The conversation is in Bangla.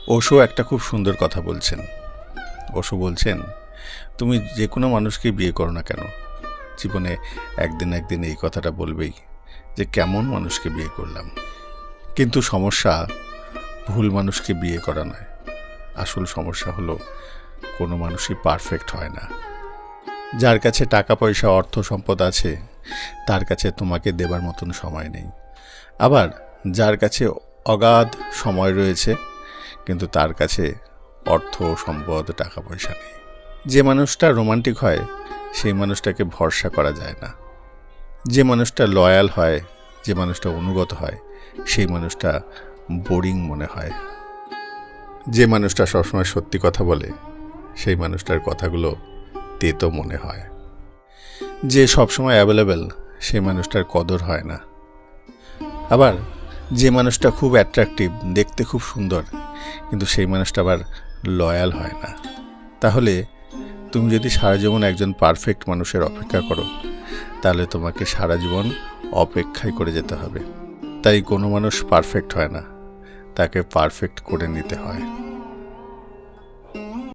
ওশো একটা খুব সুন্দর কথা বলছেন। ওশো বলছেন, তুমি যে কোনো মানুষকে বিয়ে করো না কেন, জীবনে একদিন এই কথাটা বলবেই যে কেমন মানুষকে বিয়ে করলাম। কিন্তু সমস্যা ভুল মানুষকে বিয়ে করা নয়, আসল সমস্যা হলো কোনো মানুষই পারফেক্ট হয় না। যার কাছে টাকা পয়সা অর্থ সম্পদ আছে তার কাছে তোমাকে দেবার মতন সময় নেই। আবার যার কাছে অগাধ সময় রয়েছে কিন্তু তার কাছে অর্থ সম্পদ টাকা পয়সা নেই। যে মানুষটা রোমান্টিক হয় সেই মানুষটাকে ভরসা করা যায় না। যে মানুষটা লয়াল হয়, যে মানুষটা অনুগত হয়, সেই মানুষটা বোরিং মনে হয়। যে মানুষটা সবসময় সত্যি কথা বলে সেই মানুষটার কথাগুলো তেতো মনে হয়। যে সবসময় অ্যাভেলেবেল সেই মানুষটার কদর হয় না। আবার যে মানুষটা খুব অ্যাট্রাকটিভ, দেখতে খুব সুন্দর, কিন্তু সেই মানুষটা আবার লয়াল হয় না। তাহলে তুমি যদি সারা জীবন একজন পারফেক্ট মানুষের অপেক্ষা করো তাহলে তোমাকে সারা জীবন অপেক্ষাই করে যেতে হবে। তাই কোনো মানুষ পারফেক্ট হয় না, তাকে পারফেক্ট করে নিতে হয়।